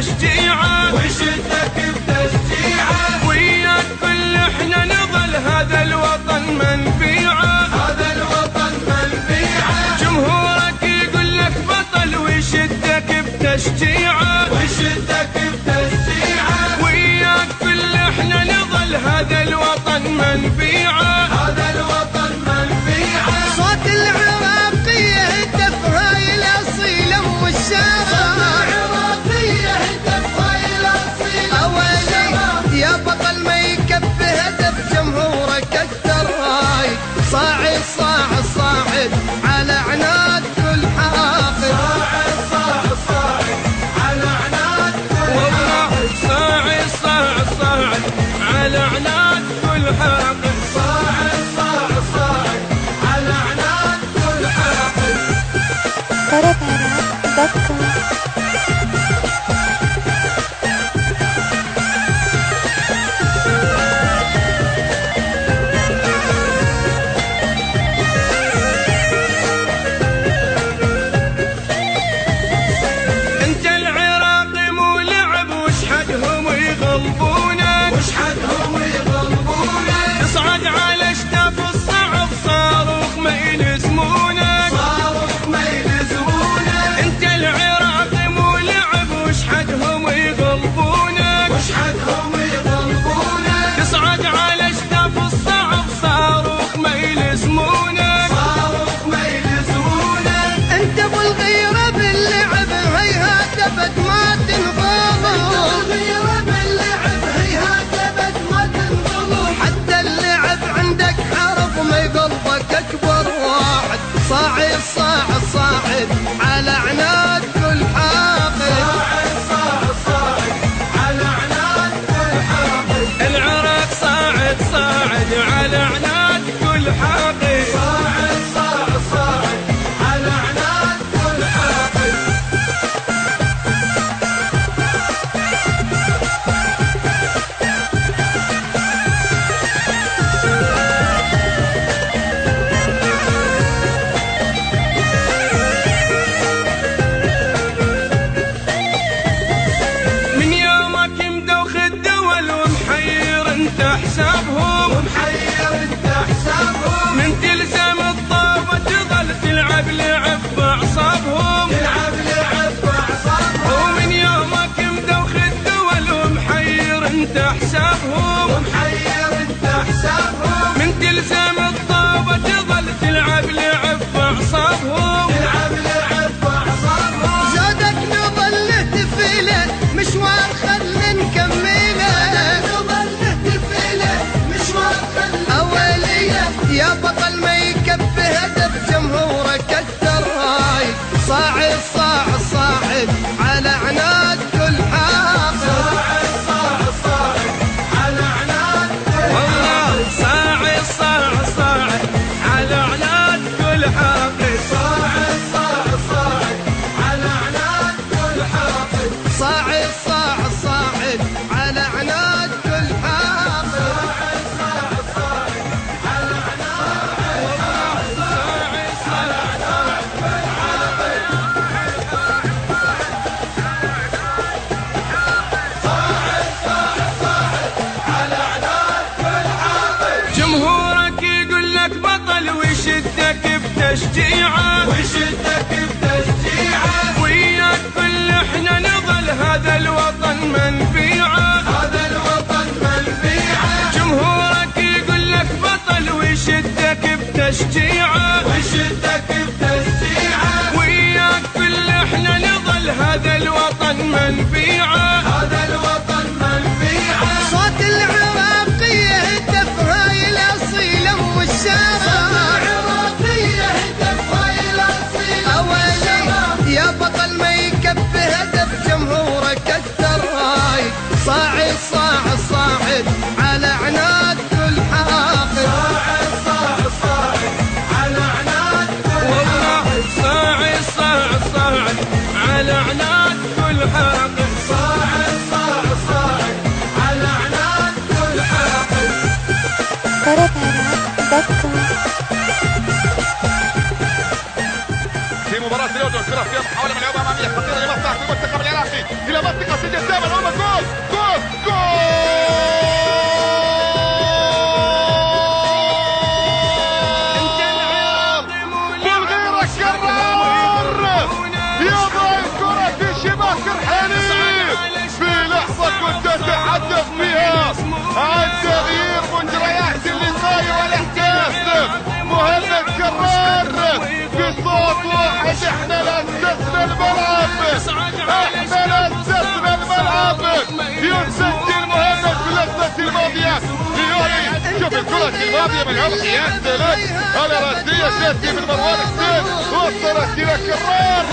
بتشجيعه وشدك بتشجيعه، وياك كل احنا نظل هذا الوطن منفيعه، هذا الوطن منفيعه. جمهورك يقول لك بطل ويشدك بتشجيعه، وشدك بتشجيعه، وياك كل احنا نظل هذا الوطن منفيعه، هذا الوطن منفيعه. صوت العراقية هتف هاي الأصيلة أم الشارع، العراقية هتف هاي الأصيلة أولي يا بطل ما يكفي هدف جمهورك أكثر هاي، صاعد صاعد صاعد على عناد كل حاقد، صاعد صاعد على عناد كل والله صاعد صاعد صاعد على عناد كل حاقد، صاعد صاعد صاعد على عناد كل حاقد. طربعراق.com. انت العراقي مو لعب وش حدهم يغلبونك، وش حدهم يغلبونك، تصعد على اشتاف الصعب صاروخ ما يلزمونك، صاروخ ما يلزمونك. انت العراقي مو لعب وش حدهم يغلبونك، وش حدهم يغلبونك، تصعد على اشتاف الصعب صاروخ ما يلزمونك، صاروخ ما يلزمونك. أنت أبو الغيرة باللعب هيهات أبد ما تنغلب، الغيرة باللعب هيهات أبد ما تنغلب، حتى اللعب عندك حرف ما يقلبك أكبر واحد، صاعد صاعد صاعد على عناد كل حاقد، صاعد صاعد صاعد على عناد كل حاقد. العراق صاعد صاعد على عناد كل حاقد، صاعد صاعد صاعد على عناد كل حاقد. من يومك مدوخ الدول ومحير انت حسابهم، ومحير انت حسابهم، من تلزم الطابة تظل تلعب لعب باعصابهم، تلعب لعب باعصابهم. ومن يومك مدوخ الدول ومحير انت حسابهم، ومحير انت حسابهم، من تلزم الطابة تظل تلعب لعب باعصابهم، تلعب لعب باعصابهم. زادك نظل نهتف له مشوار خل نكمله، نظل نهتف له مشوار خل أولي يا بطل ما يكفي هدف جمهورك أكثر هاي، صاعد صاعد صاعد على عناد كل حاقد، صاعد صاعد صاعد على عناد كل والله صاعد صاعد صاعد على عناد كل حاقد، صاعد صاعد صاعد على عناد كل حاقد. صاعد صاعد صاعد على عناد كل حاقد، صاعد صاعد صاعد على عناد جمهورك يقول لك بطل ويشدك بتشجيعه، وشدك بتشجيعه، وياك كل احنا نظل هذا الوطن منفيعه، هذا الوطن منفيعه. جمهورك يقول لك بطل ويشدك بتشجيعه، وشدك بتشجيعه، وياك كل احنا نظل هذا الوطن منفيعه، هذا الوطن منفيعه. صوت العراقية هتف هاي الأصيلة أم الشارع، العراقية هتف هاي الأصيلة أولي يا بطل ما يكفي هدف جمهورك أكثر هاي، صاعد صاعد صاعد على عناد كل حاقد، صاعد صاعد صاعد على القاضية ملعوبة يا سلام. هلا ردية تأتي من مروان حسين وصلت إلى كرار.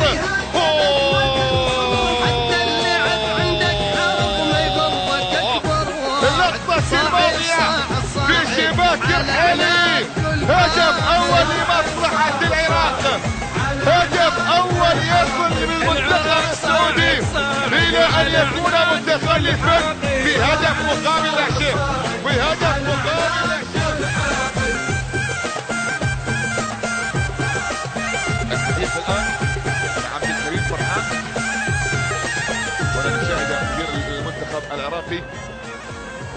اللقطة الماضية في شباك الحالي. هدف أول لمصلحة العراق، هدف أول يصل بالمنتخب السعودي إلى أن يكون متخلفا بهدف مقابل لا شيء، بهدف مقابل لا شيء. الحديث الآن مع عبد الكريم فرحان ونشاهد مدير المنتخب العراقي،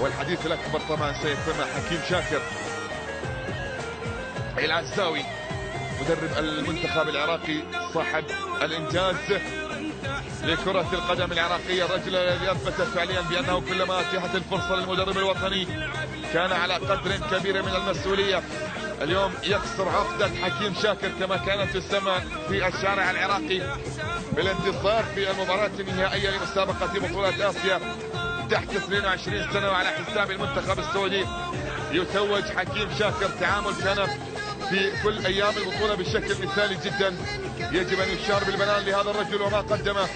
والحديث الأكبر طبعا سيكون مع حكيم شاكر العزاوي مدرب المنتخب العراقي صاحب الإنجاز لكرة القدم العراقية، الرجل الذي أثبت فعليا بأنه كلما أتيحت الفرصة للمدرب الوطني كان على قدر كبير من المسؤولية. اليوم يكسر عقدة حكيم شاكر كما كانت تسمى في الشارع العراقي بالانتصار في المباراة النهائية لمسابقة بطولة آسيا تحت 22 سنة، وعلى حساب المنتخب السعودي يتوج حكيم شاكر. تعامل كان في كل ايام البطوله بشكل مثالي جدا، يجب ان يشار بالبنان لهذا الرجل وما قدمه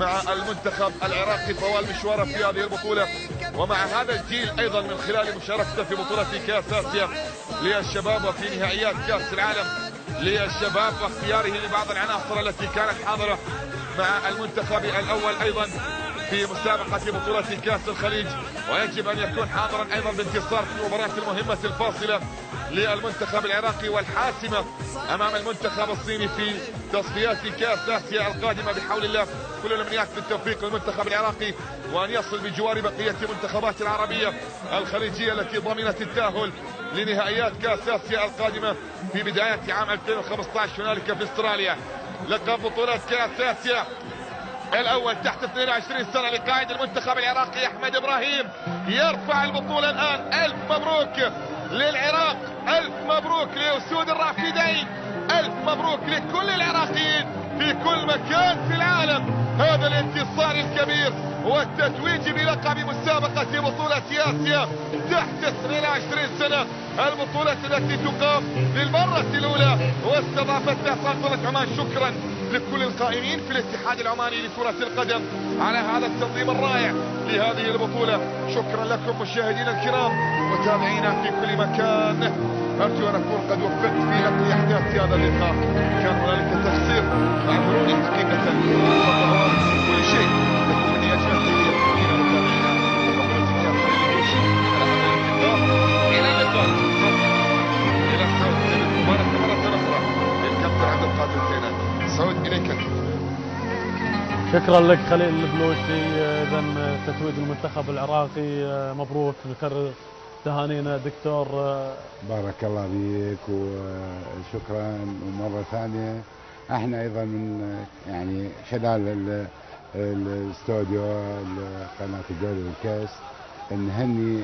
مع المنتخب العراقي طوال مشواره في هذه البطوله، ومع هذا الجيل ايضا من خلال مشاركته في بطوله كاس اسيا للشباب وفي نهائيات كاس العالم للشباب، واختياره لبعض العناصر التي كانت حاضره مع المنتخب الاول ايضا في مسابقة بطولة كاس الخليج، ويجب أن يكون حاضرا أيضا بانتصار في المباراة المهمة الفاصلة للمنتخب العراقي والحاسمة أمام المنتخب الصيني في تصفيات كاس آسيا القادمة بحول الله. كل الأمنيات بالتوفيق للمنتخب العراقي وأن يصل بجوار بقية المنتخبات العربية الخليجية التي ضمنت التأهل لنهائيات كاس آسيا القادمة في بداية عام 2015 هنالك في استراليا. لقب بطولة كاس آسيا الأول تحت 22 سنة لقائد المنتخب العراقي أحمد إبراهيم، يرفع البطولة الآن. ألف مبروك للعراق، ألف مبروك لأسود الرافدين، ألف مبروك لكل العراقيين في كل مكان في العالم. هذا الانتصار الكبير والتتويج بلقب مسابقة بطولة آسيا تحت 22 سنة، البطولة التي تقام للمرة الأولى واستضافتها سلطنة عمان. شكرا لكل القائمين في الاتحاد العماني لكرة القدم على هذا التنظيم الرائع لهذه البطولة. شكرا لكم مشاهدينا الكرام وتابعينا في كل مكان. أرجو أن أكون قد وفقت في نقل أحداث هذا اللقاء، كان هنالك تقصير اعذروني حقيقة، كل شيء لكم مني أجمل إلى اللقاء، إلى السعود المباركة مرة أخرى للكابتن عبد القادر الزينات. سعود إليك. شكرا لك خليل البلوشي. إذا تتويج المنتخب العراقي مبروك، نكرر تهانينا دكتور. بارك الله بيك وشكرا. ومرة ثانية احنا ايضا من يعني خلال الاستوديو قناة الدوري والكاس نهني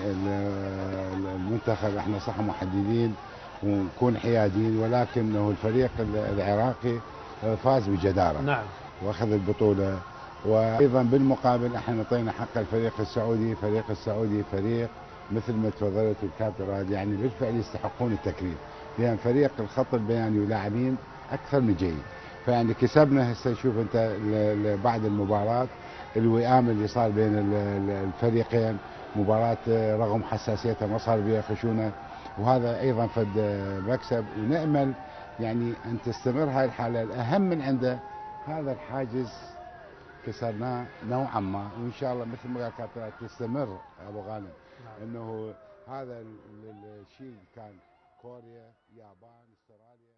المنتخب. احنا صح محددين ونكون حياديين، ولكنه الفريق العراقي فاز بجدارة، نعم، واخذ البطولة. وايضا بالمقابل احنا نعطينا حق الفريق السعودي. الفريق السعودي فريق مثل ما تفضلت الكابتن راد، يعني بالفعل يستحقون التكريم، لان فريق الخط البياني ولاعبين اكثر من جيد. فيعني كسبنا. هسه شوف انت بعد المباراة الوئام اللي صار بين الفريقين، مباراة رغم حساسيتها ما صار بها خشونة، وهذا ايضا فد مكسب. ونأمل يعني ان تستمر هاي الحالة. الاهم من عنده هذا الحاجز كسرناه نوعا ما، وان شاء الله مثل ما قال كابتن تستمر ابو غانم، انه هذا الشيء كان كوريا، يابان، استراليا.